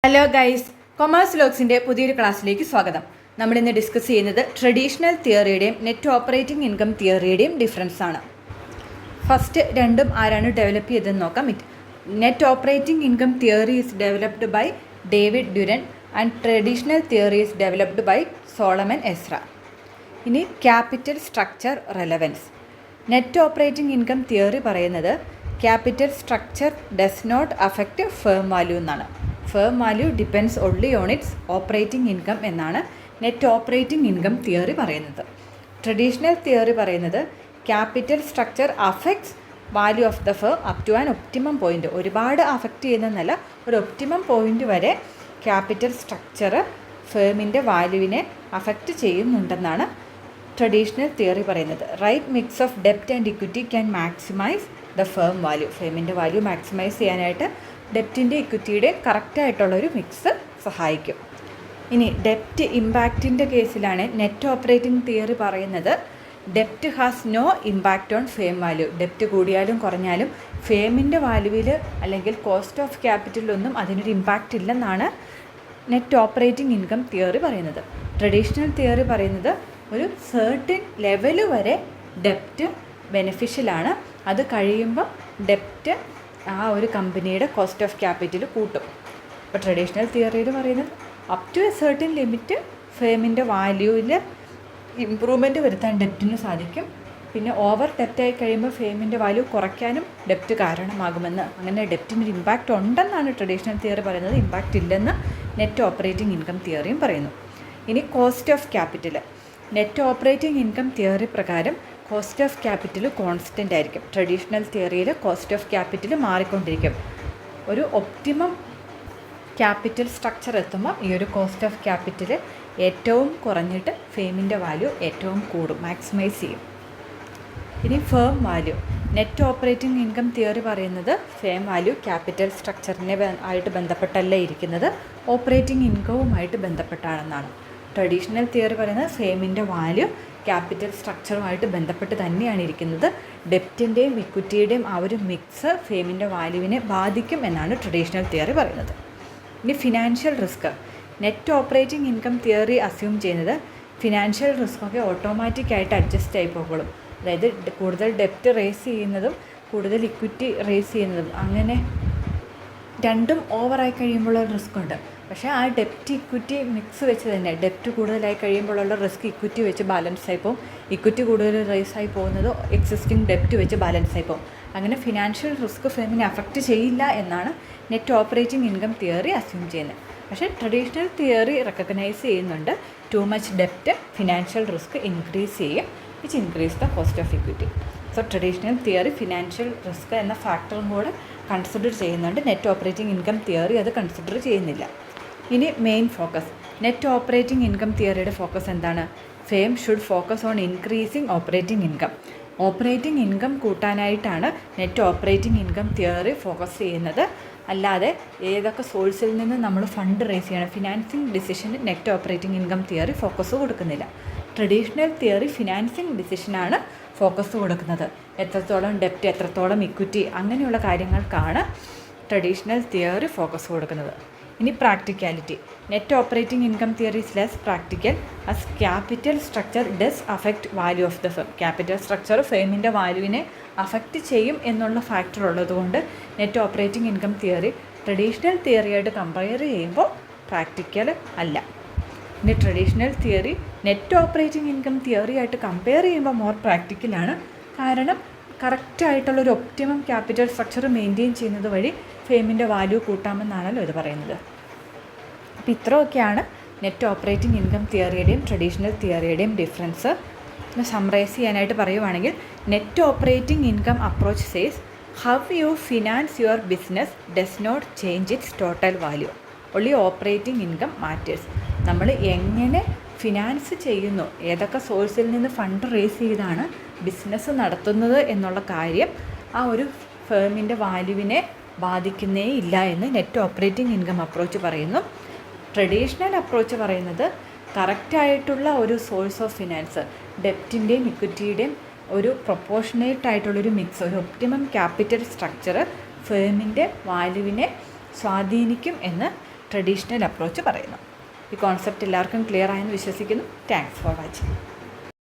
Hello guys, commerce ലോഗ്സിൻ്റെ പുതിയൊരു ക്ലാസ്സിലേക്ക് സ്വാഗതം. നമ്മളിന്ന് ഡിസ്കസ് ചെയ്യുന്നത് ട്രഡീഷണൽ തിയറിയുടെയും നെറ്റ് ഓപ്പറേറ്റിംഗ് ഇൻകം തിയറിയുടെയും ഡിഫറൻസ് ആണ്. ഫസ്റ്റ് രണ്ടും ആരാണ് ഡെവലപ്പ് ചെയ്തതെന്ന് നോക്കാം. Net operating income theory is developed by David Durand and traditional theory is developed by Solomon Ezra. ഇനി capital structure relevance. Net operating income theory പറയുന്നത് capital structure does not affect firm value എന്നാണ്. Firm value depends only on its operating income എന്നാണ് net operating income theory പറയുന്നത്. Traditional theory പറയുന്നത് capital structure affects value of the firm up to an optimum point. ഒരുപാട് affect ചെയ്യുന്നതല്ല, ഒരു optimum point വരെ capital structure ഫേമിൻ്റെ വാല്യൂവിനെ affect ചെയ്യുന്നുണ്ടെന്നാണ് ട്രഡീഷണൽ തിയറി പറയുന്നത്. റൈറ്റ് മിക്സ് ഓഫ് ഡെപ്റ്റ് and equity can maximise the firm value. ഫേമിൻ്റെ വാല്യൂ മാക്സിമൈസ് ചെയ്യാനായിട്ട് ഡെപ്റ്റിൻ്റെ ഇക്വിറ്റിയുടെ കറക്റ്റായിട്ടുള്ളൊരു മിക്സ് സഹായിക്കും. ഇനി ഡെപ്റ്റ് ഇമ്പാക്റ്റിൻ്റെ കേസിലാണ് നെറ്റ് ഓപ്പറേറ്റിംഗ് തിയറി പറയുന്നത് ഡെപ്റ്റ് has no impact on firm value. ഡെപ്റ്റ് കൂടിയാലും കുറഞ്ഞാലും ഫേമിൻ്റെ വാല്യൂവിൽ അല്ലെങ്കിൽ കോസ്റ്റ് ഓഫ് ക്യാപിറ്റലിലൊന്നും അതിനൊരു ഇമ്പാക്റ്റ് ഇല്ലെന്നാണ് നെറ്റ് ഓപ്പറേറ്റിംഗ് ഇൻകം തിയറി പറയുന്നത്. ട്രഡീഷണൽ തിയറി പറയുന്നത് ഒരു സർട്ടിൻ ലെവൽ വരെ ഡെപ്റ്റ് ബെനിഫിഷ്യലാണ്. അത് കഴിയുമ്പോൾ ഡെപ്റ്റ് ആ ഒരു കമ്പനിയുടെ കോസ്റ്റ് ഓഫ് ക്യാപിറ്റൽ കൂട്ടും. ഇപ്പോൾ ട്രഡീഷണൽ തിയറിയിൽ പറയുന്നത് up to a certain limit ഫേമിൻ്റെ വാല്യൂവിൽ ഇമ്പ്രൂവ്മെൻറ്റ് വരുത്താൻ ഡെപ്റ്റിന് സാധിക്കും. പിന്നെ ഓവർ ഡെപ്റ്റായി കഴിയുമ്പോൾ ഫേമിൻ്റെ വാല്യൂ കുറയ്ക്കാനും ഡെപ്റ്റ് കാരണമാകുമെന്ന്. അങ്ങനെ ഡെപ്റ്റിനൊരു ഇമ്പാക്റ്റ് ഉണ്ടെന്നാണ് ട്രഡീഷണൽ തിയറി പറയുന്നത്, ഇമ്പാക്റ്റ് ഇല്ലെന്ന് നെറ്റ് ഓപ്പറേറ്റിംഗ് ഇൻകം തിയറിയും പറയുന്നു. ഇനി cost of capital. Net operating income theory പ്രകാരം കോസ്റ്റ് ഓഫ് ക്യാപിറ്റൽ കോൺസ്റ്റൻ്റ് ആയിരിക്കും. ട്രഡീഷണൽ തിയറിയിൽ കോസ്റ്റ് ഓഫ് ക്യാപിറ്റൽ മാറിക്കൊണ്ടിരിക്കും. ഒരു ഒപ്റ്റിമം ക്യാപിറ്റൽ സ്ട്രക്ചർ എത്തുമ്പോൾ ഈ ഒരു കോസ്റ്റ് ഓഫ് ക്യാപിറ്റൽ ഏറ്റവും കുറഞ്ഞിട്ട് ഫേമിൻ്റെ വാല്യൂ ഏറ്റവും കൂടും, മാക്സിമൈസ് ചെയ്യും. ഇനി firm value. Net operating income theory പറയുന്നത് ഫേം വാല്യൂ ക്യാപിറ്റൽ സ്ട്രക്ചറിനെ ആയിട്ട് ബന്ധപ്പെട്ടല്ല ഇരിക്കുന്നത്, ഓപ്പറേറ്റിംഗ് ഇൻകവുമായിട്ട് ബന്ധപ്പെട്ടാണെന്നാണ്. ട്രഡീഷണൽ തിയറി പറയുന്നത് ഫേമിൻ്റെ വാല്യൂ ക്യാപിറ്റൽ സ്ട്രക്ചറുമായിട്ട് ബന്ധപ്പെട്ട് തന്നെയാണ് ഇരിക്കുന്നത്. ഡെപ്റ്റിൻ്റെയും ഇക്വിറ്റിയുടെയും ആ ഒരു മിക്സ് ഫേമിൻ്റെ വാല്യൂവിനെ ബാധിക്കും എന്നാണ് ട്രഡീഷണൽ തിയറി പറയുന്നത്. ഇനി financial risk. Net operating income theory assume ചെയ്യുന്നത് ഫിനാൻഷ്യൽ റിസ്ക്കൊക്കെ ഓട്ടോമാറ്റിക്കായിട്ട് അഡ്ജസ്റ്റ് ആയി പോകുള്ളൂ. അതായത് കൂടുതൽ ഡെപ്റ്റ് റേസ് ചെയ്യുന്നതും കൂടുതൽ ഇക്വിറ്റി റേസ് ചെയ്യുന്നതും അങ്ങനെ രണ്ടും ഓവറായി കഴിയുമ്പോഴുള്ള റിസ്ക് ഉണ്ട്. പക്ഷേ ആ ഡെപ്റ്റ് ഇക്വിറ്റി മിക്സ് വെച്ച് തന്നെ ഡെപ്റ്റ് കൂടുതലായി കഴിയുമ്പോഴുള്ള റിസ്ക് ഇക്വിറ്റി വെച്ച് ബാലൻസ് ആയി പോകും. ഇക്വിറ്റി കൂടുതൽ റേസ് ആയി പോകുന്നത് എക്സിസ്റ്റിംഗ് ഡെപ്റ്റ് വെച്ച് ബാലൻസ് ആയി പോകും. അങ്ങനെ ഫിനാൻഷ്യൽ റിസ്ക് ഫേമിനെ അഫക്റ്റ് ചെയ്യില്ല എന്നാണ് net operating income theory assume ചെയ്യുന്നത്. പക്ഷേ ട്രഡീഷണൽ തിയറി റെക്കഗ്നൈസ് ചെയ്യുന്നുണ്ട് ടു മച്ച് ഡെപ്റ്റ് ഫിനാൻഷ്യൽ റിസ്ക് ഇൻക്രീസ് ചെയ്യും, which increase the cost of equity. So traditional theory financial risk എന്ന ഫാക്ടറും കൂടെ കൺസിഡർ ചെയ്യുന്നുണ്ട്. നെറ്റ് ഓപ്പറേറ്റിംഗ് ഇൻകം തിയറി അത് കൺസിഡർ ചെയ്യുന്നില്ല. ഇനി main focus. Net operating income തിയറിയുടെ ഫോക്കസ് എന്താണ്? Firm should focus on increasing operating income. Operating income കൂട്ടാനായിട്ടാണ് net operating income theory focus ചെയ്യുന്നത്. അല്ലാതെ ഏതൊക്കെ സോഴ്സിൽ നിന്ന് നമ്മൾ ഫണ്ട് റേസ് ചെയ്യണം, ഫിനാൻസിങ് ഡിസിഷന് net operating income theory focus കൊടുക്കുന്നില്ല. ട്രഡീഷണൽ തിയറി ഫിനാൻസിങ് ഡിസിഷനാണ് ഫോക്കസ് കൊടുക്കുന്നത്. എത്രത്തോളം ഡെപ്റ്റ്, എത്രത്തോളം ഇക്വിറ്റി, അങ്ങനെയുള്ള കാര്യങ്ങൾക്കാണ് ട്രഡീഷണൽ തിയറി ഫോക്കസ് കൊടുക്കുന്നത്. ഇനി practicality. Net operating income theory is less practical as capital structure does affect value of the firm. Capital structure ഫേമിൻ്റെ വാല്യൂവിനെ അഫക്റ്റ് ചെയ്യും എന്നുള്ള ഫാക്ടർ ഉള്ളതുകൊണ്ട് net operating income theory traditional തിയറിയായിട്ട് കമ്പയർ ചെയ്യുമ്പോൾ പ്രാക്ടിക്കൽ അല്ല. ഇനി traditional theory net operating income theory ആയിട്ട് കമ്പയർ ചെയ്യുമ്പോൾ മോർ പ്രാക്ടിക്കലാണ്. കാരണം കറക്റ്റായിട്ടുള്ളൊരു ഒപ്റ്റിമം ക്യാപിറ്റൽ സ്ട്രക്ചർ മെയിൻറ്റെയിൻ ചെയ്യുന്നത് വഴി ഫേമിൻ്റെ വാല്യൂ കൂട്ടാമെന്നാണല്ലോ ഇത് പറയുന്നത്. അപ്പോൾ ഇത്രയൊക്കെയാണ് നെറ്റ് ഓപ്പറേറ്റിംഗ് ഇൻകം തിയറിയുടെയും ട്രഡീഷണൽ തിയറിയുടെയും ഡിഫറൻസ്. സമ്മറൈസ് ചെയ്യാനായിട്ട് പറയുവാണെങ്കിൽ net operating income approach says how you finance your business does not change its total value, only operating income matters. നമ്മൾ എങ്ങനെ ഫിനാൻസ് ചെയ്യുന്നു, ഏതൊക്കെ സോഴ്സിൽ നിന്ന് ഫണ്ട് റേസ് ചെയ്താണ് ബിസിനസ് നടത്തുന്നത് എന്നുള്ള കാര്യം ആ ഒരു ഫേമിൻ്റെ വാല്യൂവിനെ ബാധിക്കുന്നേ ഇല്ല എന്ന് നെറ്റ് ഓപ്പറേറ്റിംഗ് ഇൻകം അപ്രോച്ച് പറയുന്നു. ട്രഡീഷണൽ അപ്രോച്ച് പറയുന്നത് കറക്റ്റായിട്ടുള്ള ഒരു സോഴ്സ് ഓഫ് ഫിനാൻസ്, ഡെപ്റ്റിൻ്റെയും ഇക്വിറ്റിയുടെയും ഒരു പ്രൊപ്പോർഷനേറ്റ് ആയിട്ടുള്ളൊരു മിക്സ്, ഒരു ഒപ്റ്റിമം ക്യാപിറ്റൽ സ്ട്രക്ചർ ഫേമിൻ്റെ വാല്യൂവിനെ സ്വാധീനിക്കും എന്ന് ട്രഡീഷണൽ അപ്രോച്ച് പറയുന്നു. ഈ കോൺസെപ്റ്റ് എല്ലാവർക്കും ക്ലിയർ ആയെന്ന് വിശ്വസിക്കുന്നു. Thanks for watching.